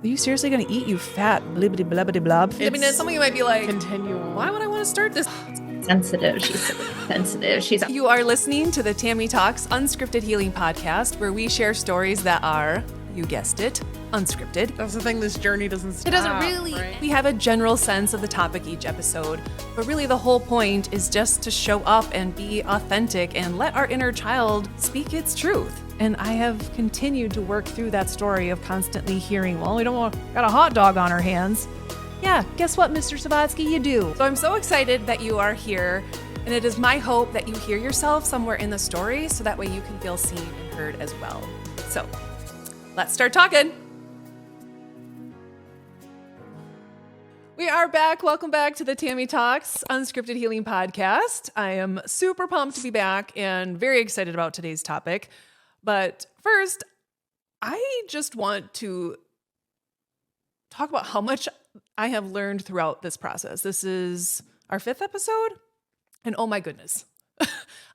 Are you seriously going to eat, you fat blibbity blabbity blob? I mean, it's something you might be like, continual. why would I want to start this? Sensitive. She's so sensitive. You are listening to the Tami Talks Unscripted Healing Podcast, where we share stories that are, you guessed it, unscripted. That's the thing, this journey doesn't stop. It doesn't really. Right? We have a general sense of the topic each episode, but really the whole point is just to show up and be authentic and let our inner child speak its truth. And I have continued to work through that story of constantly hearing, well, we don't want, got a hot dog on our hands. Yeah, guess what, Mr. Savatsky, you do. So I'm so excited that you are here, and it is my hope that you hear yourself somewhere in the story so that way you can feel seen and heard as well. So let's start talking. We are back. Welcome back to the Tami Talks Unscripted Healing Podcast. I am super pumped to be back and very excited about today's topic. But first, I just want to talk about how much I have learned throughout this process. This is our 5th episode, and oh my goodness.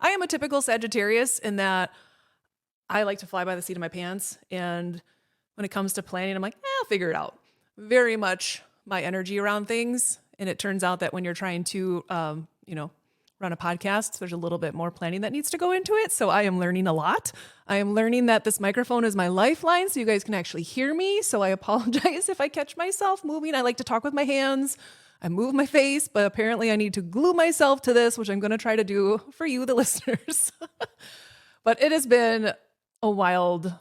I am a typical Sagittarius in that I like to fly by the seat of my pants, and when it comes to planning, I'm like, I'll figure it out. Very much my energy around things, and it turns out that when you're trying to, run a podcast, there's a little bit more planning that needs to go into it. So I am learning a lot. I am learning that this microphone is my lifeline so you guys can actually hear me. So I apologize if I catch myself moving. I like to talk with my hands. I move my face, but apparently I need to glue myself to this, which I'm going to try to do for you, the listeners. But it has been a wild,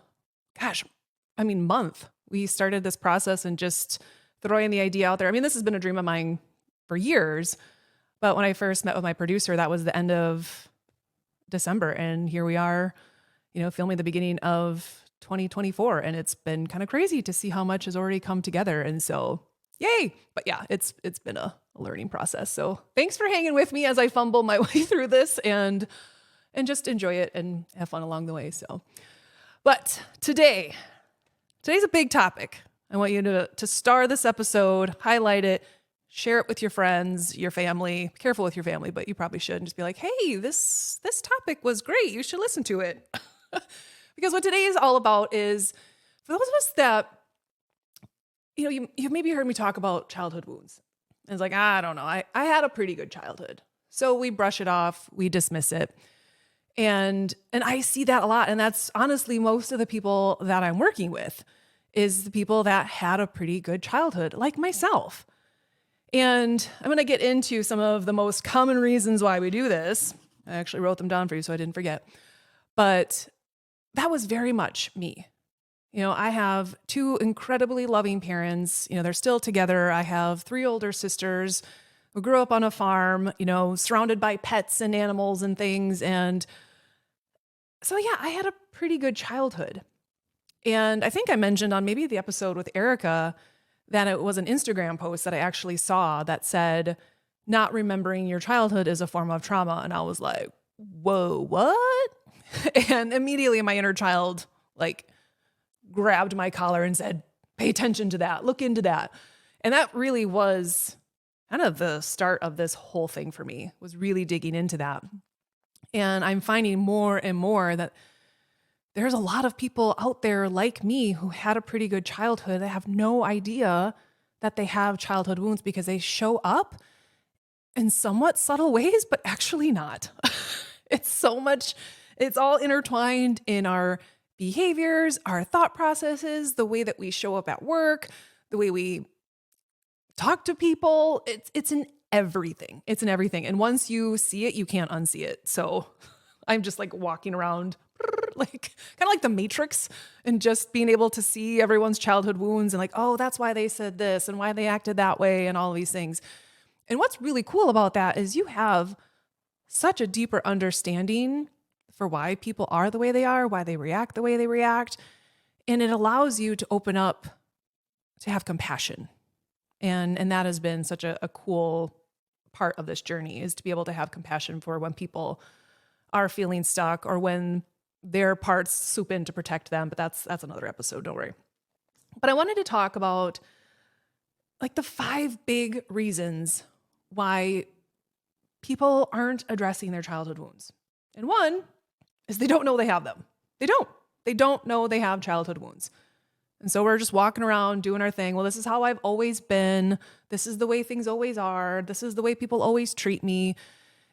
month. We started this process and just throwing the idea out there. I mean, this has been a dream of mine for years. But when I first met with my producer, that was the end of December. And here we are, filming the beginning of 2024. And it's been kind of crazy to see how much has already come together. And so, yay. But yeah, it's been a learning process. So thanks for hanging with me as I fumble my way through this and just enjoy it and have fun along the way. So, but today's a big topic. I want you to star this episode, highlight it, share it with your friends, your family. Be careful with your family, but you probably should. And just be like, hey, this topic was great. You should listen to it. Because what today is all about is, for those of us that, you maybe heard me talk about childhood wounds. And it's like, I don't know. I had a pretty good childhood. So we brush it off. We dismiss it. And I see that a lot. And that's honestly most of the people that I'm working with is the people that had a pretty good childhood, like myself. And I'm going to get into some of the most common reasons why we do this. I actually wrote them down for you so I didn't forget. But that was very much me. I have 2 incredibly loving parents. They're still together. I have 3 older sisters who grew up on a farm, surrounded by pets and animals and things. And so, yeah, I had a pretty good childhood. And I think I mentioned on maybe the episode with Erica that it was an Instagram post that I actually saw that said, not remembering your childhood is a form of trauma. And I was like, whoa, what? And immediately my inner child grabbed my collar and said, pay attention to that, look into that. And that really was kind of the start of this whole thing for me, was really digging into that. And I'm finding more and more that there's a lot of people out there like me who had a pretty good childhood that have no idea that they have childhood wounds because they show up in somewhat subtle ways, but actually not. It's all intertwined in our behaviors, our thought processes, the way that we show up at work, the way we talk to people. It's in everything. It's in everything. And once you see it, you can't unsee it. So I'm just walking around kind of like the Matrix, and just being able to see everyone's childhood wounds and oh, that's why they said this and why they acted that way and all of these things. And what's really cool about that is you have such a deeper understanding for why people are the way they are, why they react the way they react. And it allows you to open up to have compassion. And that has been such a cool part of this journey, is to be able to have compassion for when people are feeling stuck or when their parts swoop in to protect them. But that's another episode, don't worry. But I wanted to talk about the 5 big reasons why people aren't addressing their childhood wounds. And one is they don't know they have them. They don't know they have childhood wounds. And so we're just walking around doing our thing. Well, this is how I've always been. This is the way things always are. This is the way people always treat me.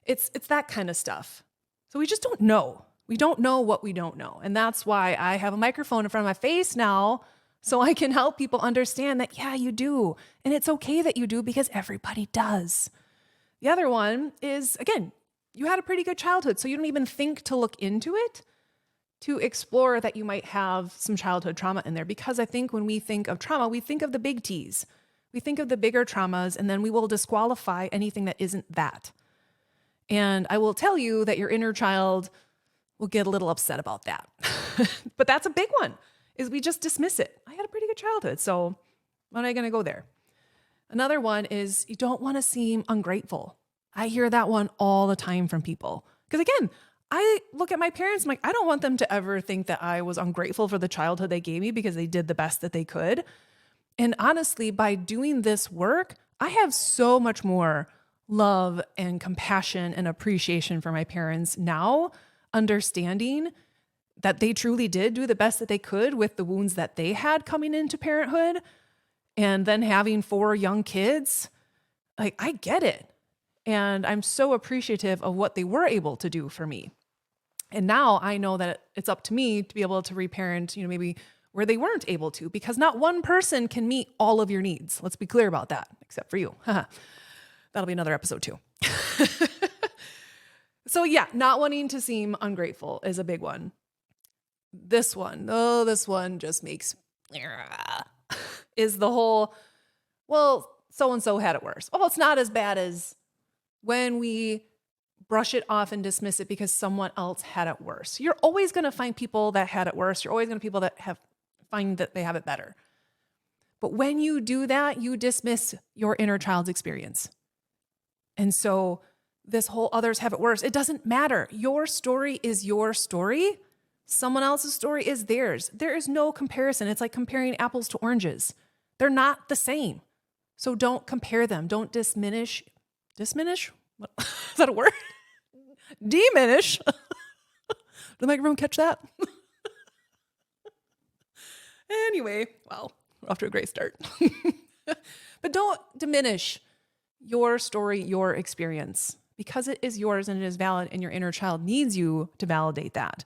It's that kind of stuff. So we just don't know. We don't know what we don't know. And that's why I have a microphone in front of my face now, so I can help people understand that, yeah, you do. And it's okay that you do, because everybody does. The other one is, again, you had a pretty good childhood, so you don't even think to look into it, to explore that you might have some childhood trauma in there. Because I think when we think of trauma, we think of the big T's. We think of the bigger traumas, and then we will disqualify anything that isn't that. And I will tell you that your inner child will get a little upset about that. But that's a big one, is we just dismiss it. I had a pretty good childhood, so why am I going to go there? Another one is you don't want to seem ungrateful. I hear that one all the time from people. Because again, I look at my parents, I'm like, I don't want them to ever think that I was ungrateful for the childhood they gave me, because they did the best that they could. And honestly, by doing this work, I have so much more love and compassion and appreciation for my parents now, understanding that they truly did do the best that they could with the wounds that they had coming into parenthood. And then having 4 young kids, like, I get it. And I'm so appreciative of what they were able to do for me. And now I know that it's up to me to be able to reparent, maybe where they weren't able to, because not one person can meet all of your needs. Let's be clear about that, except for you. That'll be another episode too. So yeah, not wanting to seem ungrateful is a big one. This one just makes, is the whole, well, so-and-so had it worse. Oh, it's not as bad as, when we brush it off and dismiss it because someone else had it worse. You're always going to find people that had it worse. You're always going to people that find that they have it better. But when you do that, you dismiss your inner child's experience. And so this whole others have it worse, it doesn't matter. Your story is your story. Someone else's story is theirs. There is no comparison. It's like comparing apples to oranges. They're not the same. So don't compare them. Don't diminish. What? Is that a word? Diminish. Did the microphone catch that? Anyway, well, we're off to a great start. But don't diminish your story, your experience, because it is yours and it is valid, and your inner child needs you to validate that.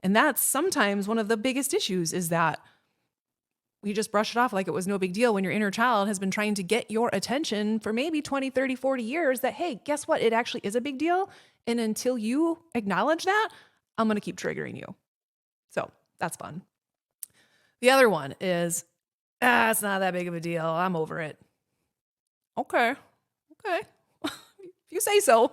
And that's sometimes one of the biggest issues, is that we just brush it off like it was no big deal, when your inner child has been trying to get your attention for maybe 20, 30, 40 years, that, hey, guess what? It actually is a big deal. And until you acknowledge that, I'm going to keep triggering you. So that's fun. The other one is, it's not that big of a deal. I'm over it. Okay. If you say so.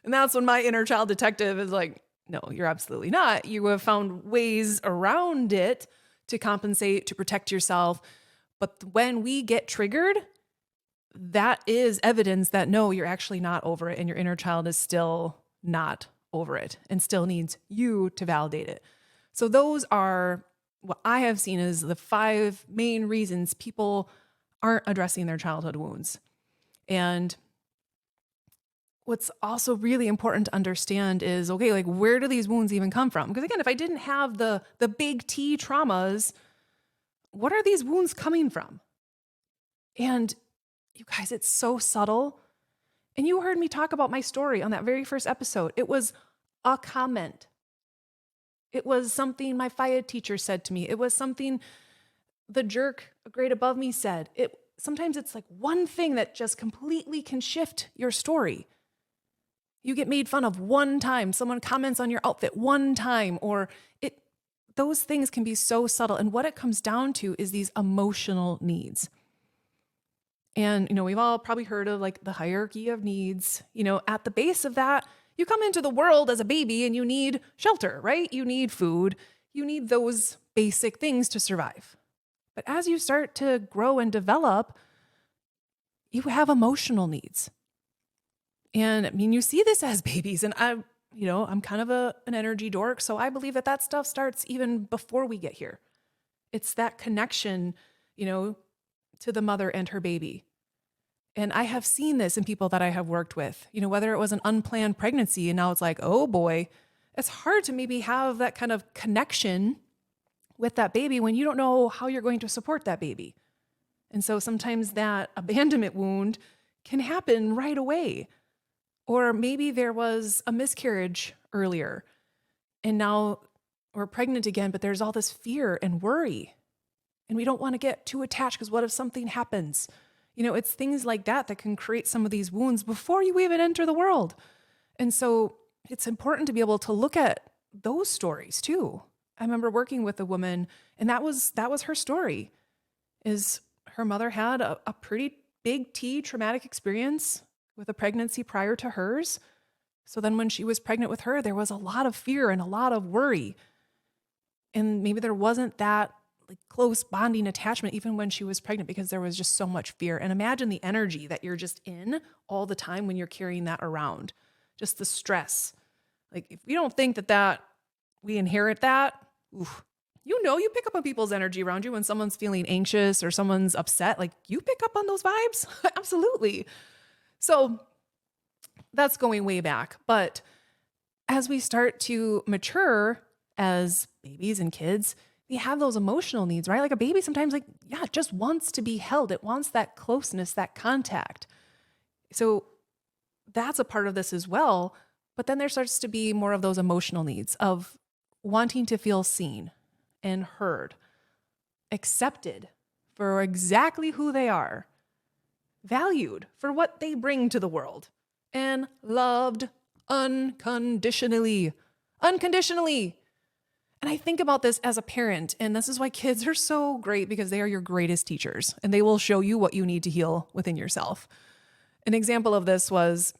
And that's when my inner child detective is like, no, you're absolutely not. You have found ways around it to compensate, to protect yourself. But when we get triggered, that is evidence that no, you're actually not over it, and your inner child is still not over it and still needs you to validate it. So those are what I have seen as the 5 main reasons people aren't addressing their childhood wounds. And what's also really important to understand is, okay, like, where do these wounds even come from? Because again, if I didn't have the big T traumas, what are these wounds coming from? And you guys, it's so subtle. And you heard me talk about my story on that very first episode. It was a comment. It was something my FIA teacher said to me. It was something the jerk a grade above me said. Sometimes it's like one thing that just completely can shift your story. You get made fun of one time, someone comments on your outfit one time, or those things can be so subtle. And what it comes down to is these emotional needs. And, we've all probably heard of like the hierarchy of needs. At the base of that, you come into the world as a baby and you need shelter, right? You need food. You need those basic things to survive. But as you start to grow and develop, you have emotional needs. And you see this as babies, and I'm kind of an energy dork, so I believe that stuff starts even before we get here. It's that connection, to the mother and her baby. And I have seen this in people that I have worked with, whether it was an unplanned pregnancy and now it's like, oh boy, it's hard to maybe have that kind of connection with that baby when you don't know how you're going to support that baby. And so sometimes that abandonment wound can happen right away. Or maybe there was a miscarriage earlier and now we're pregnant again, but there's all this fear and worry. And we don't want to get too attached because what if something happens? It's things like that that can create some of these wounds before you even enter the world. And so it's important to be able to look at those stories too. I remember working with a woman, and that was her story, is her mother had a pretty big T traumatic experience with a pregnancy prior to hers. So then when she was pregnant with her, there was a lot of fear and a lot of worry. And maybe there wasn't that close bonding attachment even when she was pregnant because there was just so much fear. And imagine the energy that you're just in all the time when you're carrying that around, just the stress. If we don't think that we inherit that, oof, you pick up on people's energy around you when someone's feeling anxious or someone's upset, you pick up on those vibes. Absolutely. So that's going way back. But as we start to mature as babies and kids, we have those emotional needs, right? Like a baby sometimes it just wants to be held. It wants that closeness, that contact. So that's a part of this as well. But then there starts to be more of those emotional needs of wanting to feel seen and heard, accepted for exactly who they are, valued for what they bring to the world, and loved unconditionally. Unconditionally. And I think about this as a parent, and this is why kids are so great because they are your greatest teachers and they will show you what you need to heal within yourself. An example of this was,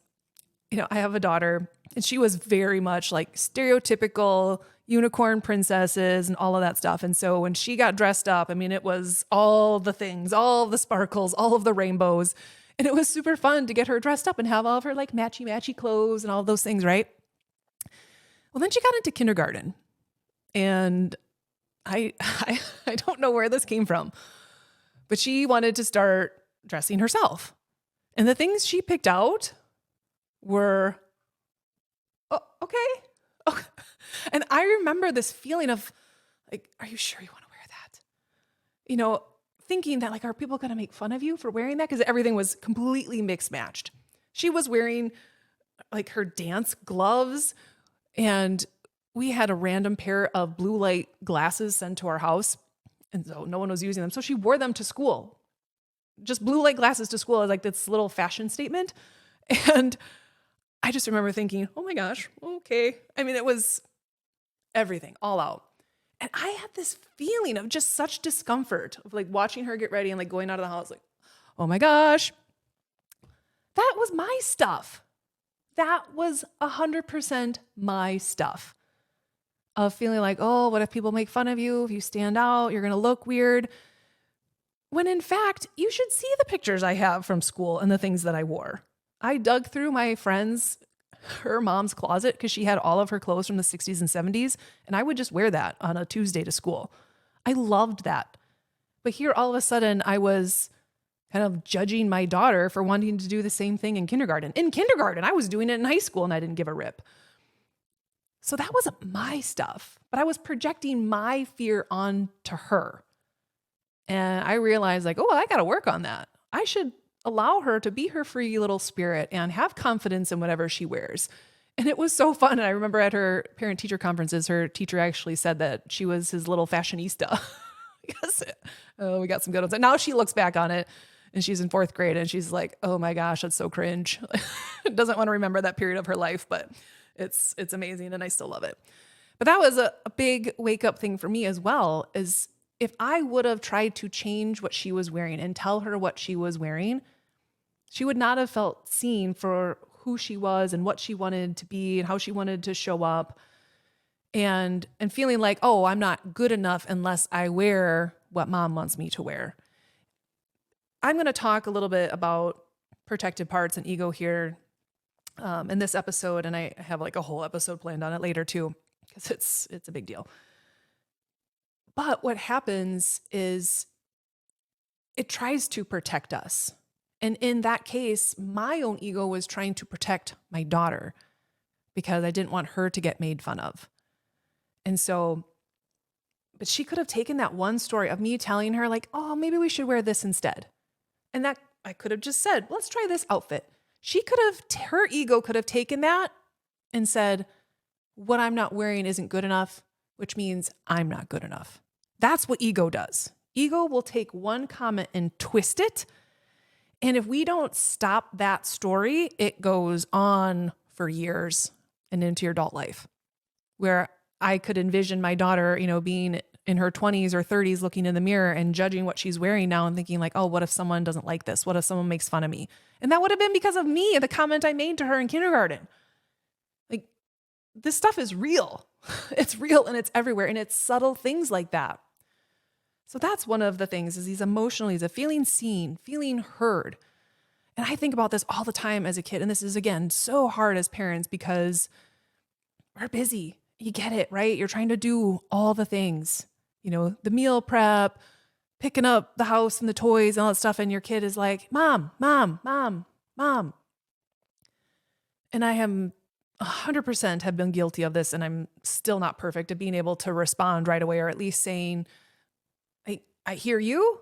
I have a daughter and she was very much stereotypical unicorn princesses and all of that stuff. And so when she got dressed up, it was all the things, all of the sparkles, all of the rainbows. And it was super fun to get her dressed up and have all of her matchy clothes and all of those things, right? Well, then she got into kindergarten. And I don't know where this came from, but she wanted to start dressing herself. And the things she picked out were, oh, okay. Oh. And I remember this feeling of are you sure you want to wear that? Thinking that are people going to make fun of you for wearing that? Because everything was completely mixed matched. She was wearing her dance gloves, and we had a random pair of blue light glasses sent to our house. And so no one was using them. So she wore them to school. Just blue light glasses to school as this little fashion statement. And I just remember thinking, oh my gosh, okay. It was everything all out. And I had this feeling of just such discomfort of watching her get ready and going out of the house, oh my gosh, that was my stuff. That was 100% my stuff. Of feeling oh, what if people make fun of you? If you stand out, you're going to look weird. When in fact, you should see the pictures I have from school and the things that I wore. I dug through my friend's, her mom's closet because she had all of her clothes from the 60s and 70s. And I would just wear that on a Tuesday to school. I loved that. But here, all of a sudden, I was kind of judging my daughter for wanting to do the same thing in kindergarten. In kindergarten, I was doing it in high school and I didn't give a rip. So that wasn't my stuff, but I was projecting my fear onto her. And I realized oh, I got to work on that. I should allow her to be her free little spirit and have confidence in whatever she wears. And it was so fun. And I remember at her parent-teacher conferences, her teacher actually said that she was his little fashionista. Because we got some good ones. And now she looks back on it and she's in 4th grade and she's like, oh my gosh, that's so cringe. Doesn't want to remember that period of her life, but it's amazing and I still love it. But that was a big wake up thing for me as well, is if I would have tried to change what she was wearing and tell her what she was wearing, she would not have felt seen for who she was and what she wanted to be and how she wanted to show up, and feeling oh, I'm not good enough unless I wear what mom wants me to wear. I'm going to talk a little bit about protected parts and ego here in this episode, and I have a whole episode planned on it later too, because it's a big deal. But what happens is it tries to protect us. And in that case, my own ego was trying to protect my daughter because I didn't want her to get made fun of. And so But she could have taken that one story of me telling her like, oh, maybe we should wear this instead. And that I could have just said, let's try this outfit. She could have, her ego could have taken that and said, what I'm not wearing isn't good enough, which means I'm not good enough. That's what ego does. Ego will take one comment and twist it. And if we don't stop that story, it goes on for years and into your adult life, where I could envision my daughter, being in her 20s or 30s, looking in the mirror and judging what she's wearing now and thinking like, oh, what if someone doesn't like this? What if someone makes fun of me? And that would have been because of me and the comment I made to her in kindergarten. Like, this stuff is real. It's real and it's everywhere. And it's subtle things like that. So that's one of the things, is these emotional needs of feeling seen, feeling heard. And I think about this all the time as a kid. And this is, again, so hard as parents because we're busy. You get it, right? You're trying to do all the things, the meal prep, picking up the house and the toys and all that stuff. And your kid is like, mom, mom, mom, mom. And I am 100% have been guilty of this. And I'm still not perfect at being able to respond right away, or at least saying, I hear you.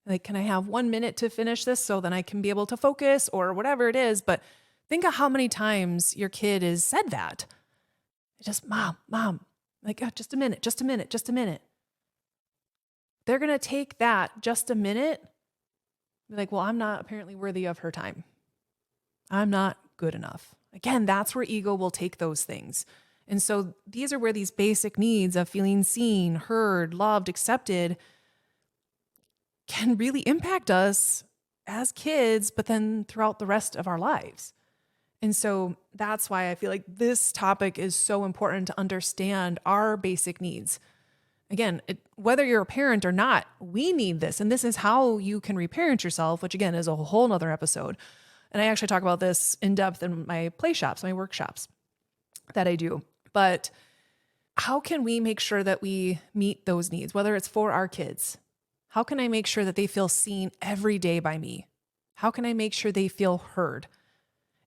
Like, can I have 1 minute to finish this so then I can be able to focus or whatever it is? But think of how many times your kid has said that. Just mom, like, oh, just a minute. They're going to take that just a minute. Be like, well, I'm not apparently worthy of her time. I'm not good enough. Again, that's where ego will take those things. And so these are where these basic needs of feeling seen, heard, loved, accepted can really impact us as kids, but then throughout the rest of our lives. And so that's why I feel like this topic is so important to understand our basic needs. Again, whether you're a parent or not, we need this. And this is how you can reparent yourself, which again is a whole nother episode. And I actually talk about this in depth in my play shops, my workshops that I do. But how can we make sure that we meet those needs, whether it's for our kids? How can I make sure that they feel seen every day by me? How can I make sure they feel heard?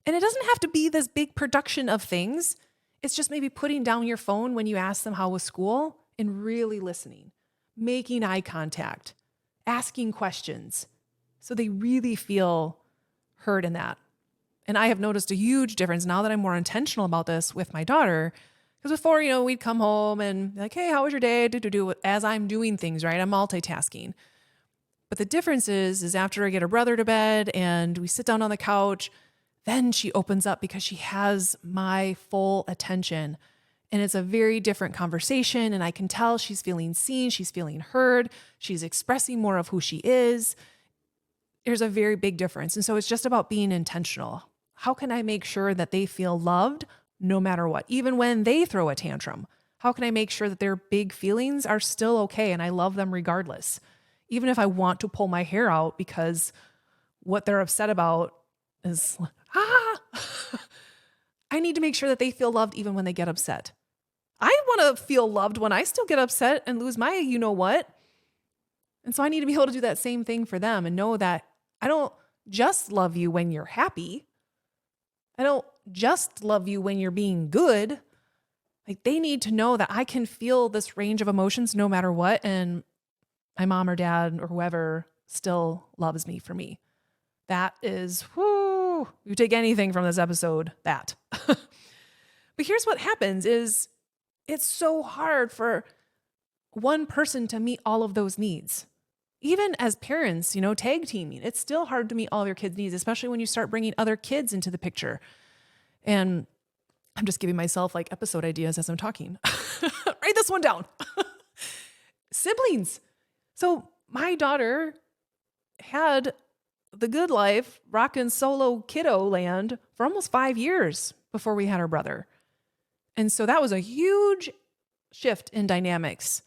And it doesn't have to be this big production of things. It's just maybe putting down your phone when you ask them how was school and really listening, making eye contact, asking questions so they really feel heard in that. And I have noticed a huge difference now that I'm more intentional about this with my daughter. Because before, we'd come home and be like, hey, how was your day? As I'm doing things, right? I'm multitasking. But the difference is after I get her brother to bed and we sit down on the couch, then she opens up because she has my full attention. And it's a very different conversation. And I can tell she's feeling seen. She's feeling heard. She's expressing more of who she is. There's a very big difference. And so it's just about being intentional. How can I make sure that they feel loved no matter what? Even when they throw a tantrum, how can I make sure that their big feelings are still okay and I love them regardless? Even if I want to pull my hair out because what they're upset about is, I need to make sure that they feel loved even when they get upset. I want to feel loved when I still get upset and lose my you-know-what. And so I need to be able to do that same thing for them and know that I don't just love you when you're happy. I don't just love you when you're being good. Like, they need to know that I can feel this range of emotions no matter what. And my mom or dad or whoever still loves me for me. That is, whoo, you take anything from this episode, that. But here's what happens is it's so hard for one person to meet all of those needs. Even as parents, tag teaming, it's still hard to meet all of your kids' needs, especially when you start bringing other kids into the picture. And I'm just giving myself like episode ideas as I'm talking. Write this one down. Siblings. So my daughter had the good life, rockin' solo kiddo land for almost 5 years before we had our brother. And so that was a huge shift in dynamics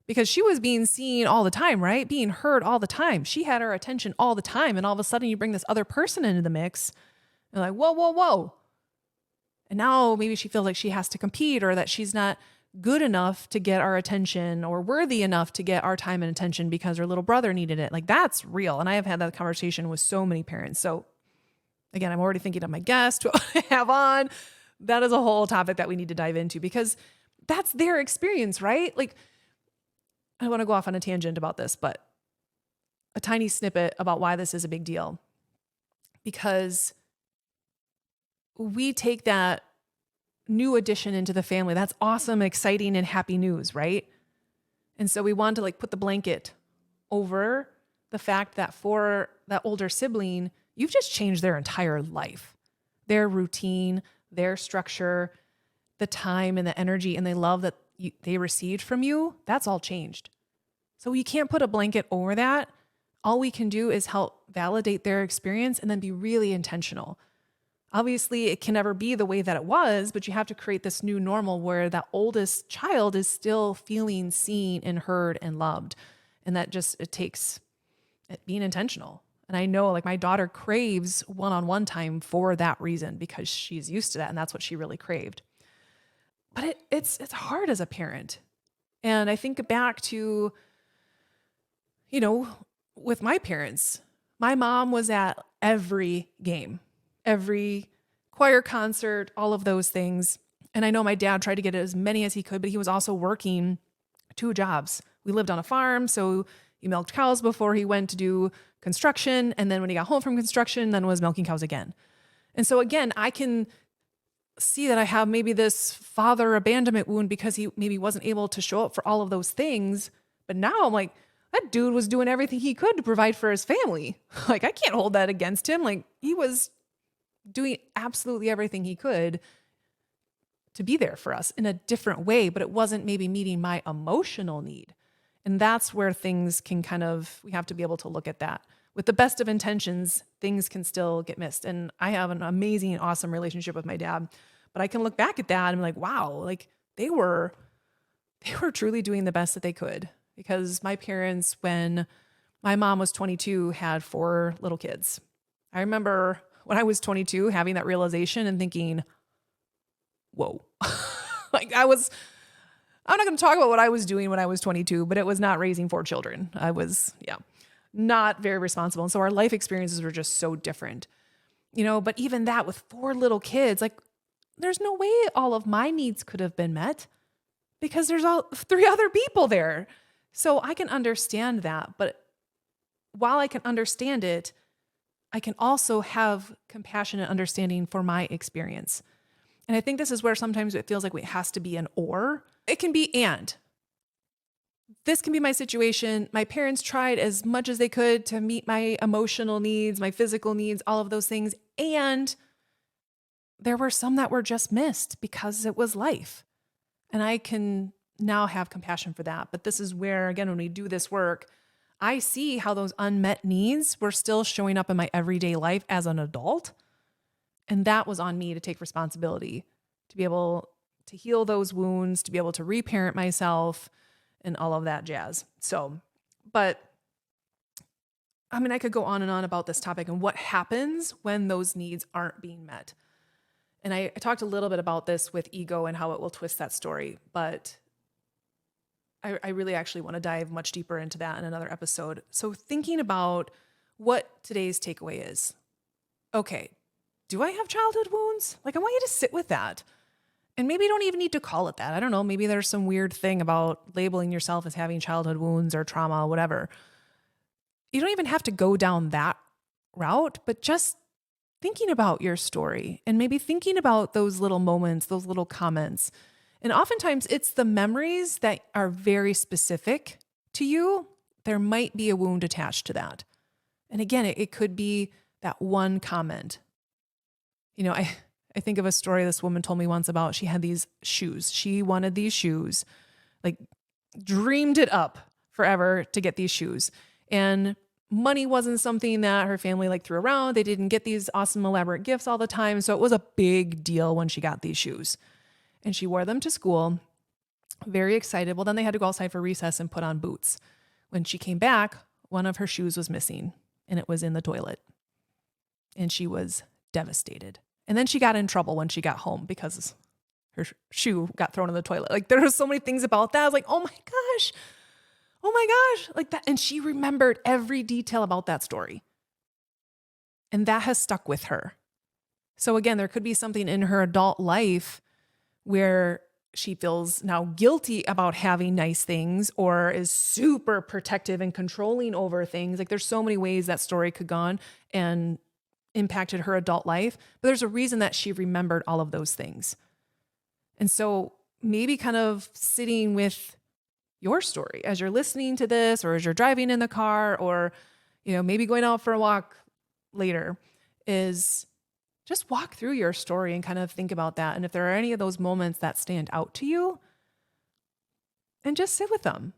because she was being seen all the time, right? Being heard all the time. She had our attention all the time. And all of a sudden you bring this other person into the mix and like, whoa, whoa, whoa. And now maybe she feels like she has to compete or that she's not good enough to get our attention or worthy enough to get our time and attention because her little brother needed it. Like, that's real. And I have had that conversation with so many parents. So again, I'm already thinking of my guest who I have on. That is a whole topic that we need to dive into because that's their experience, right? Like, I want to go off on a tangent about this, but a tiny snippet about why this is a big deal. Because we take that new addition into the family. That's awesome, exciting, and happy news, right? And so we want to like put the blanket over the fact that for that older sibling, you've just changed their entire life, their routine, their structure, the time and the energy and the love that they received from you. That's all changed. So you can't put a blanket over that. All we can do is help validate their experience and then be really intentional. Obviously, it can never be the way that it was, but you have to create this new normal where that oldest child is still feeling seen and heard and loved. And that just, it takes it being intentional. And I know like my daughter craves one-on-one time for that reason because she's used to that and that's what she really craved. But it's hard as a parent. And I think back to, you know, with my parents, my mom was at every game, every choir concert, all of those things. And I know my dad tried to get as many as he could, but he was also working 2 jobs. We lived on a farm, so he milked cows before he went to do construction. And then when he got home from construction, then was milking cows again. And so again, I can see that I have maybe this father abandonment wound because he maybe wasn't able to show up for all of those things. But now I'm like, that dude was doing everything he could to provide for his family. Like, I can't hold that against him. Like, he was doing absolutely everything he could to be there for us in a different way, but it wasn't maybe meeting my emotional need. And that's where things can we have to be able to look at that. With the best of intentions, things can still get missed. And I have an amazing, awesome relationship with my dad, but I can look back at that and be like, wow, like they were truly doing the best that they could. Because my parents, when my mom was 22, had 4 little kids. I remember when I was 22 having that realization and thinking, whoa, like I'm not going to talk about what I was doing when I was 22, but it was not raising 4 children. I was, not very responsible. And so our life experiences were just so different, but even that with 4 little kids, like there's no way all of my needs could have been met because there's all 3 other people there. So I can understand that. But while I can understand it, I can also have compassion and understanding for my experience. And I think this is where sometimes it feels like it has to be an or. It can be and. This can be my situation. My parents tried as much as they could to meet my emotional needs, my physical needs, all of those things. And there were some that were just missed because it was life. And I can now have compassion for that. But this is where, again, when we do this work, I see how those unmet needs were still showing up in my everyday life as an adult. And that was on me to take responsibility, to be able to heal those wounds, to be able to reparent myself and all of that jazz. So, but I mean, I could go on and on about this topic and what happens when those needs aren't being met. And I talked a little bit about this with ego and how it will twist that story, but I really actually want to dive much deeper into that in another episode. So thinking about what today's takeaway is. Okay, do I have childhood wounds? Like, I want you to sit with that. And maybe you don't even need to call it that. I don't know. Maybe there's some weird thing about labeling yourself as having childhood wounds or trauma, whatever. You don't even have to go down that route, but just thinking about your story and maybe thinking about those little moments, those little comments. And oftentimes it's the memories that are very specific to you. There might be a wound attached to that. And again, it could be that one comment. I think of a story this woman told me once about, she had these shoes. She wanted these shoes, like dreamed it up forever to get these shoes. And money wasn't something that her family threw around. They didn't get these awesome elaborate gifts all the time. So it was a big deal when she got these shoes. And she wore them to school, very excited. Well, then they had to go outside for recess and put on boots. When she came back, one of her shoes was missing and it was in the toilet. And she was devastated. And then she got in trouble when she got home because her shoe got thrown in the toilet. There were so many things about that. I was like, oh my gosh, like that. And she remembered every detail about that story. And that has stuck with her. So again, there could be something in her adult life where she feels now guilty about having nice things or is super protective and controlling over things. Like there's so many ways that story could go on and impacted her adult life, but there's a reason that she remembered all of those things. And so maybe kind of sitting with your story as you're listening to this, or as you're driving in the car, or, maybe going out for a walk later, is just walk through your story and kind of think about that. And if there are any of those moments that stand out to you, and just sit with them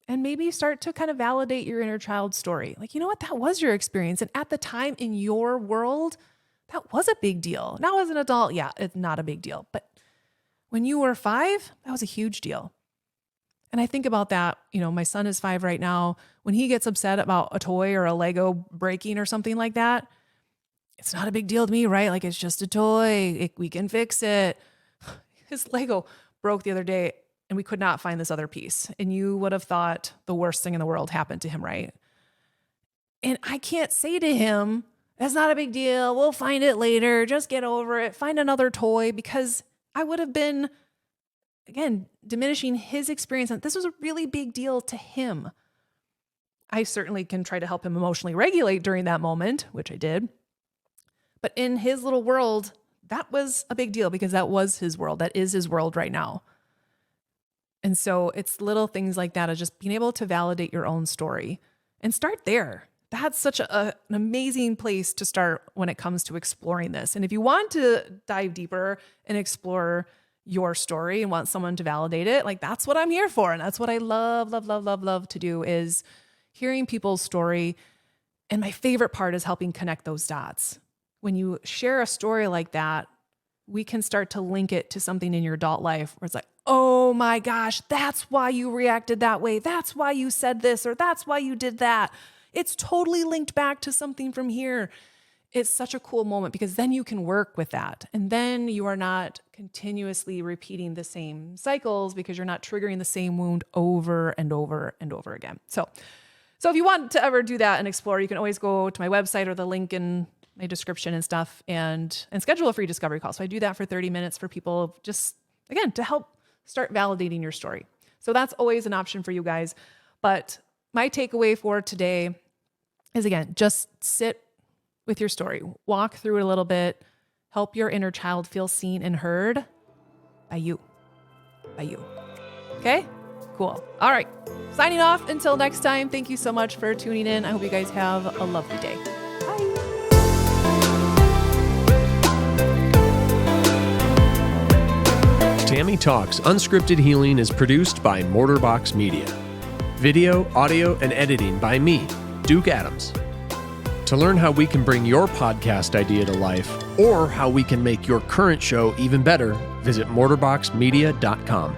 and maybe start to kind of validate your inner child story. Like, you know what? That was your experience. And at the time in your world, that was a big deal. Now as an adult, yeah, it's not a big deal. But when you were 5, that was a huge deal. And I think about that, my son is 5 right now. When he gets upset about a toy or a Lego breaking or something like that, it's not a big deal to me, right? Like, it's just a toy. We can fix it. His Lego broke the other day and we could not find this other piece. And you would have thought the worst thing in the world happened to him, right? And I can't say to him, that's not a big deal. We'll find it later. Just get over it. Find another toy, because I would have been, again, diminishing his experience. And this was a really big deal to him. I certainly can try to help him emotionally regulate during that moment, which I did. But in his little world, that was a big deal because that was his world. That is his world right now. And so it's little things like that of just being able to validate your own story and start there. That's such an amazing place to start when it comes to exploring this. And if you want to dive deeper and explore your story and want someone to validate it, like, that's what I'm here for. And that's what I love, love, love, love, love to do, is hearing people's story. And my favorite part is helping connect those dots. When you share a story like that, we can start to link it to something in your adult life where it's like, oh my gosh, that's why you reacted that way. That's why you said this, or that's why you did that. It's totally linked back to something from here. It's such a cool moment because then you can work with that. And then you are not continuously repeating the same cycles because you're not triggering the same wound over and over and over again. So if you want to ever do that and explore, you can always go to my website or the link in my description and stuff and schedule a free discovery call. So I do that for 30 minutes for people, just, again, to help start validating your story. So that's always an option for you guys. But my takeaway for today is, again, just sit with your story, walk through it a little bit, help your inner child feel seen and heard by you. Okay? Cool. All right. Signing off until next time. Thank you so much for tuning in. I hope you guys have a lovely day. Bye. Tami Talks Unscripted Healing is produced by Mortarbox Media. Video, audio, and editing by me, Duke Adams. To learn how we can bring your podcast idea to life, or how we can make your current show even better, visit mortarboxmedia.com.